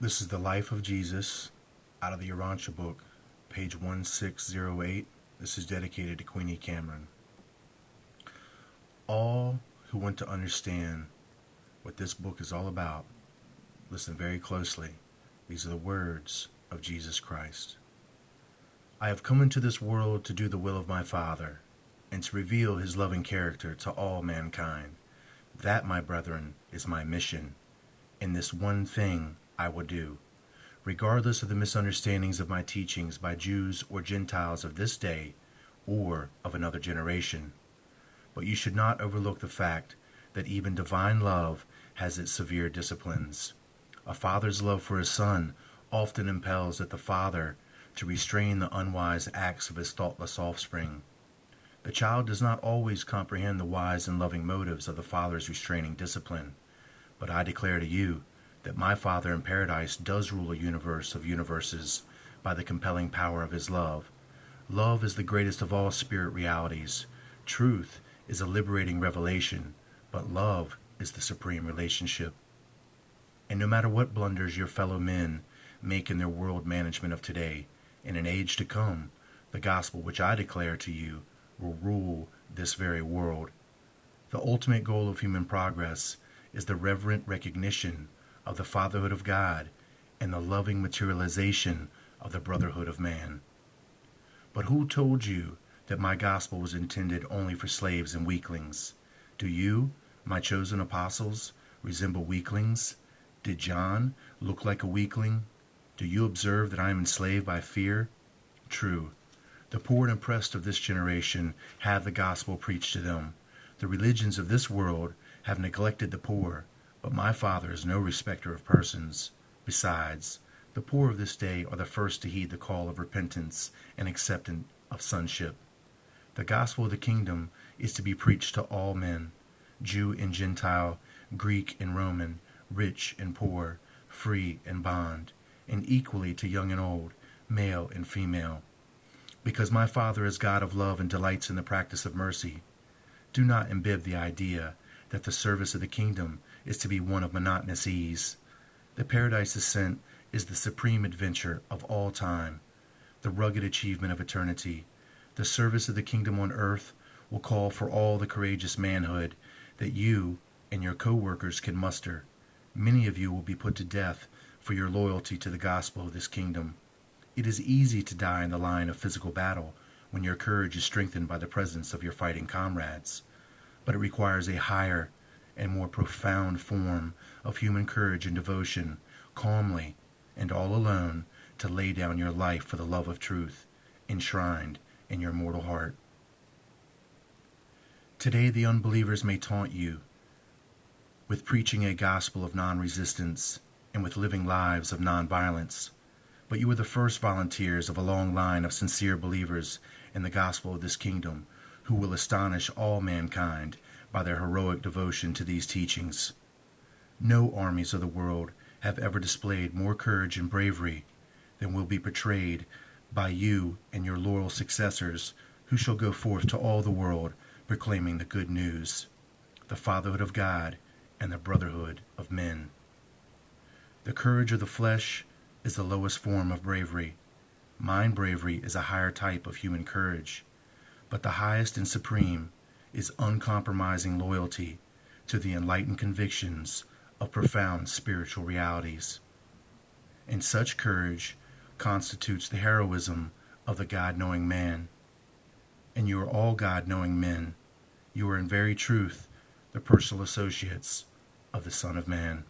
This is the life of Jesus out of the Urantia book, page 1608. This is dedicated to Queenie Cameron. All who want to understand what this book is all about, listen very closely. These are the words of Jesus Christ. I have come into this world to do the will of my Father, and to reveal his loving character to all mankind. That, my brethren, is my mission. And this one thing I will do, regardless of the misunderstandings of my teachings by Jews or Gentiles of this day or of another generation. But you should not overlook the fact that even divine love has its severe disciplines. A father's love for his son often impels the father to restrain the unwise acts of his thoughtless offspring. The child does not always comprehend the wise and loving motives of the father's restraining discipline, but I declare to you that my Father in paradise does rule a universe of universes by the compelling power of his love. Love is the greatest of all spirit realities. Truth is a liberating revelation, but love is the supreme relationship. And no matter what blunders your fellow men make in their world management of today, in an age to come, the gospel which I declare to you will rule this very world. The ultimate goal of human progress is the reverent recognition of the fatherhood of God and the loving materialization of the brotherhood of man. But who told you that my gospel was intended only for slaves and weaklings? Do you, my chosen apostles, resemble weaklings? Did John look like a weakling? Do you observe that I am enslaved by fear? True. The poor and oppressed of this generation have the gospel preached to them. The religions of this world have neglected the poor, but my Father is no respecter of persons. Besides, the poor of this day are the first to heed the call of repentance and acceptance of sonship. The gospel of the kingdom is to be preached to all men, Jew and Gentile, Greek and Roman, rich and poor, free and bond, and equally to young and old, male and female. Because my Father is God of love and delights in the practice of mercy, do not imbibe the idea that the service of the kingdom is to be one of monotonous ease. The paradise ascent is the supreme adventure of all time, the rugged achievement of eternity. The service of the kingdom on earth will call for all the courageous manhood that you and your co-workers can muster. Many of you will be put to death for your loyalty to the gospel of this kingdom. It is easy to die in the line of physical battle when your courage is strengthened by the presence of your fighting comrades. But it requires a higher and more profound form of human courage and devotion, calmly and all alone, to lay down your life for the love of truth, enshrined in your mortal heart. Today the unbelievers may taunt you with preaching a gospel of non-resistance and with living lives of non-violence. But you are the first volunteers of a long line of sincere believers in the gospel of this kingdom who will astonish all mankind by their heroic devotion to these teachings. No armies of the world have ever displayed more courage and bravery than will be portrayed by you and your loyal successors, who shall go forth to all the world proclaiming the good news, the fatherhood of God and the brotherhood of men. The courage of the flesh is the lowest form of bravery. Mind bravery is a higher type of human courage, but the highest and supreme is uncompromising loyalty to the enlightened convictions of profound spiritual realities. And such courage constitutes the heroism of the God-knowing man. And you are all God-knowing men. You are in very truth the personal associates of the Son of Man.